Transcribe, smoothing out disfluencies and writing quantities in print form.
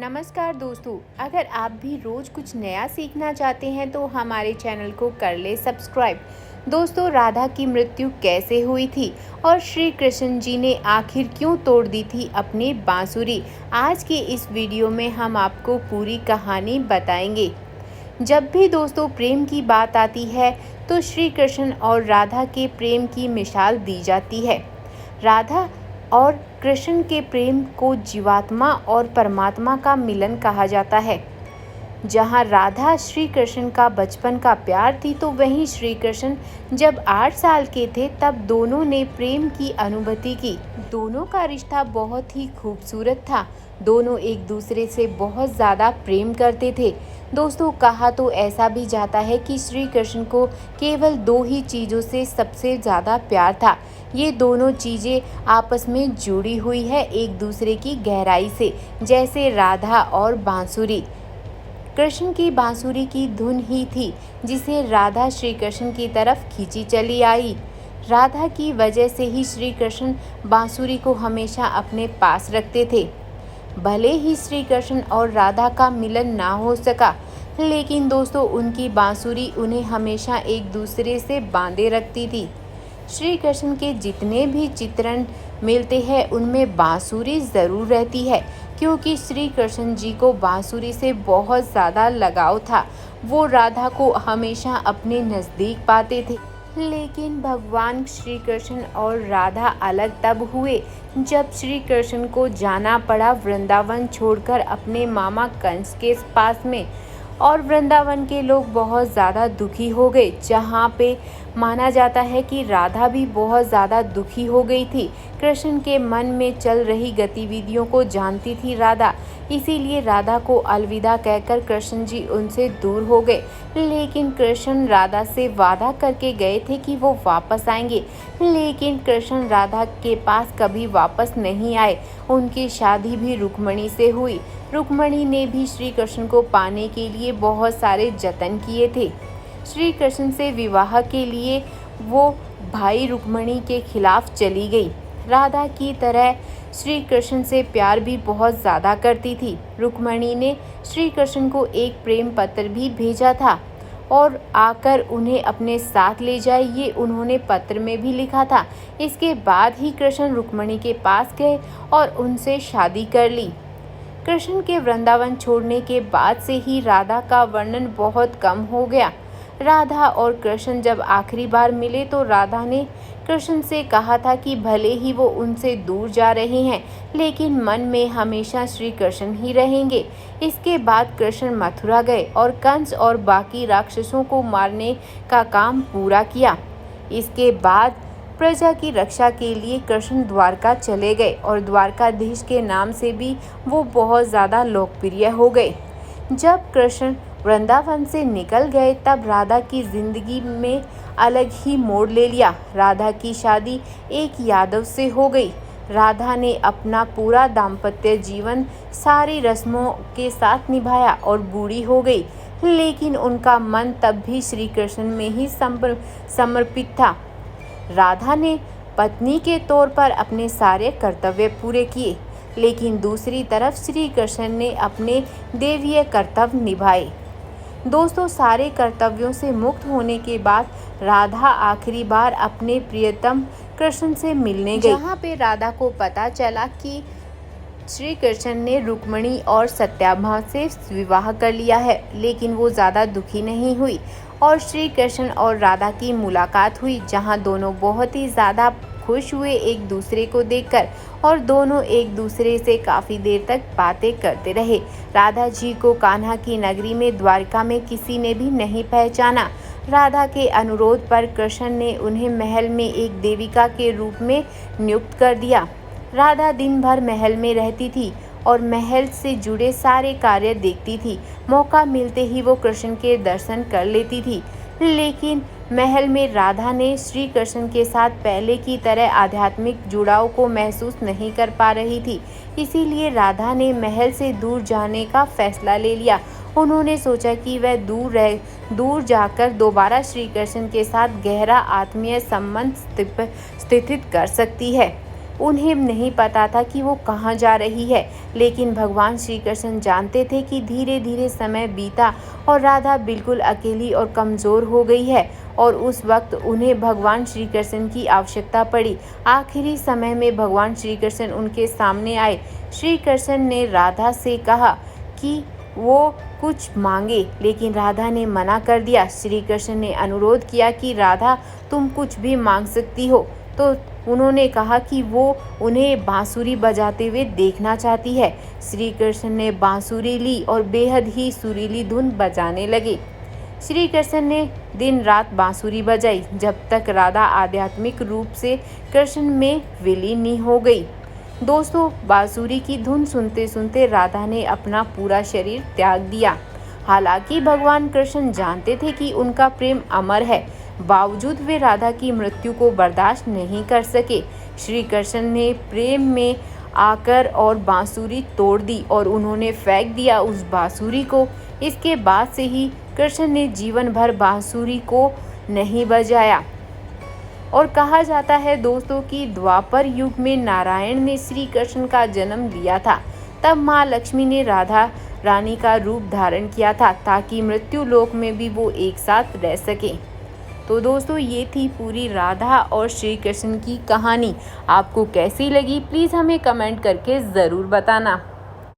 नमस्कार दोस्तों, अगर आप भी रोज़ कुछ नया सीखना चाहते हैं तो हमारे चैनल को कर ले सब्सक्राइब। दोस्तों, राधा की मृत्यु कैसे हुई थी और श्री कृष्ण जी ने आखिर क्यों तोड़ दी थी अपनी बांसुरी, आज के इस वीडियो में हम आपको पूरी कहानी बताएंगे। जब भी दोस्तों प्रेम की बात आती है तो श्री कृष्ण और राधा के प्रेम की मिसाल दी जाती है। राधा और कृष्ण के प्रेम को जीवात्मा और परमात्मा का मिलन कहा जाता है। जहाँ राधा श्री कृष्ण का बचपन का प्यार थी, तो वहीं श्री कृष्ण जब 8 साल के थे तब दोनों ने प्रेम की अनुभूति की। दोनों का रिश्ता बहुत ही खूबसूरत था। दोनों एक दूसरे से बहुत ज़्यादा प्रेम करते थे। दोस्तों, कहा तो ऐसा भी जाता है कि श्री कृष्ण को केवल 2 ही चीज़ों से सबसे ज़्यादा प्यार था। ये दोनों चीज़ें आपस में जुड़ी हुई है एक दूसरे की गहराई से, जैसे राधा और बांसुरी। कृष्ण की बांसुरी की धुन ही थी जिसे राधा श्री कृष्ण की तरफ खींची चली आई। राधा की वजह से ही श्री कृष्ण बांसुरी को हमेशा अपने पास रखते थे। भले ही श्री कृष्ण और राधा का मिलन ना हो सका, लेकिन दोस्तों उनकी बांसुरी उन्हें हमेशा एक दूसरे से बांधे रखती थी। श्री कृष्ण के जितने भी चित्रण मिलते हैं उनमें बांसुरी ज़रूर रहती है, क्योंकि श्री कृष्ण जी को बांसुरी से बहुत ज़्यादा लगाव था। वो राधा को हमेशा अपने नज़दीक पाते थे। लेकिन भगवान श्री कृष्ण और राधा अलग तब हुए जब श्री कृष्ण को जाना पड़ा वृंदावन छोड़कर अपने मामा कंस के पास में, और वृंदावन के लोग बहुत ज़्यादा दुखी हो गए। जहाँ पे माना जाता है कि राधा भी बहुत ज़्यादा दुखी हो गई थी। कृष्ण के मन में चल रही गतिविधियों को जानती थी राधा, इसीलिए राधा को अलविदा कहकर कृष्ण जी उनसे दूर हो गए। लेकिन कृष्ण राधा से वादा करके गए थे कि वो वापस आएंगे, लेकिन कृष्ण राधा के पास कभी वापस नहीं आए। उनकी शादी भी रुक्मणी से हुई। रुक्मणी ने भी श्री कृष्ण को पाने के लिए बहुत सारे जतन किए थे। श्री कृष्ण से विवाह के लिए वो भाई रुक्मणी के खिलाफ चली गई। राधा की तरह श्री कृष्ण से प्यार भी बहुत ज़्यादा करती थी। रुक्मणी ने श्री कृष्ण को एक प्रेम पत्र भी भेजा था और आकर उन्हें अपने साथ ले जाए, ये उन्होंने पत्र में भी लिखा था। इसके बाद ही कृष्ण रुक्मणी के पास गए और उनसे शादी कर ली। कृष्ण के वृंदावन छोड़ने के बाद से ही राधा का वर्णन बहुत कम हो गया। राधा और कृष्ण जब आखिरी बार मिले तो राधा ने कृष्ण से कहा था कि भले ही वो उनसे दूर जा रहे हैं, लेकिन मन में हमेशा श्री कृष्ण ही रहेंगे। इसके बाद कृष्ण मथुरा गए और कंस और बाकी राक्षसों को मारने का काम पूरा किया। इसके बाद प्रजा की रक्षा के लिए कृष्ण द्वारका चले गए और द्वारकाधीश के नाम से भी वो बहुत ज़्यादा लोकप्रिय हो गए। जब कृष्ण वृंदावन से निकल गए तब राधा की जिंदगी में अलग ही मोड़ ले लिया। राधा की शादी एक यादव से हो गई। राधा ने अपना पूरा दाम्पत्य जीवन सारी रस्मों के साथ निभाया और बूढ़ी हो गई, लेकिन उनका मन तब भी श्री कृष्ण में ही समर्पित था। राधा ने पत्नी के तौर पर अपने सारे कर्तव्य पूरे किए, लेकिन दूसरी तरफ श्री कृष्ण ने अपने दैवीय कर्तव्य निभाए। दोस्तों, सारे कर्तव्यों से मुक्त होने के बाद राधा आखिरी बार अपने प्रियतम कृष्ण से मिलने गई, जहाँ पे राधा को पता चला कि श्री कृष्ण ने रुक्मणी और सत्याभामा से विवाह कर लिया है। लेकिन वो ज़्यादा दुखी नहीं हुई और श्री कृष्ण और राधा की मुलाकात हुई, जहाँ दोनों बहुत ही ज़्यादा खुश हुए एक दूसरे को देखकर, और दोनों एक दूसरे से काफ़ी देर तक बातें करते रहे। राधा जी को कान्हा की नगरी में द्वारका में किसी ने भी नहीं पहचाना। राधा के अनुरोध पर कृष्ण ने उन्हें महल में एक देविका के रूप में नियुक्त कर दिया। राधा दिन भर महल में रहती थी और महल से जुड़े सारे कार्य देखती थी। मौका मिलते ही वो कृष्ण के दर्शन कर लेती थी, लेकिन महल में राधा ने श्री कृष्ण के साथ पहले की तरह आध्यात्मिक जुड़ाव को महसूस नहीं कर पा रही थी। इसीलिए राधा ने महल से दूर जाने का फैसला ले लिया। उन्होंने सोचा कि वह दूर जाकर दोबारा श्री कृष्ण के साथ गहरा आत्मीय संबंध स्थापित कर सकती है। उन्हें नहीं पता था कि वो कहाँ जा रही है, लेकिन भगवान श्री कृष्ण जानते थे कि धीरे धीरे समय बीता और राधा बिल्कुल अकेली और कमज़ोर हो गई है और उस वक्त उन्हें भगवान श्री कृष्ण की आवश्यकता पड़ी। आखिरी समय में भगवान श्री कृष्ण उनके सामने आए। श्री कृष्ण ने राधा से कहा कि वो कुछ मांगे, लेकिन राधा ने मना कर दिया। श्री कृष्ण ने अनुरोध किया कि राधा तुम कुछ भी मांग सकती हो, तो उन्होंने कहा कि वो उन्हें बांसुरी बजाते हुए देखना चाहती है। श्री कृष्ण ने बांसुरी ली और बेहद ही सुरीली धुन बजाने लगे। श्री कृष्ण ने दिन रात बांसुरी बजाई जब तक राधा आध्यात्मिक रूप से कृष्ण में विलीन नहीं हो गई। दोस्तों, बांसुरी की धुन सुनते सुनते राधा ने अपना पूरा शरीर त्याग दिया। हालांकि भगवान कृष्ण जानते थे कि उनका प्रेम अमर है, बावजूद वे राधा की मृत्यु को बर्दाश्त नहीं कर सके। श्री कृष्ण ने प्रेम में आकर और बांसुरी तोड़ दी और उन्होंने फेंक दिया उस बांसुरी को। इसके बाद से ही कृष्ण ने जीवन भर बांसुरी को नहीं बजाया। और कहा जाता है दोस्तों कि द्वापर युग में नारायण ने श्री कृष्ण का जन्म लिया था। तब माँ लक्ष्मी ने राधा रानी का रूप धारण किया था ताकि मृत्यु लोक में भी वो एक साथ रह सके। तो दोस्तों, ये थी पूरी राधा और श्री कृष्ण की कहानी। आपको कैसी लगी प्लीज़ हमें कमेंट करके ज़रूर बताना।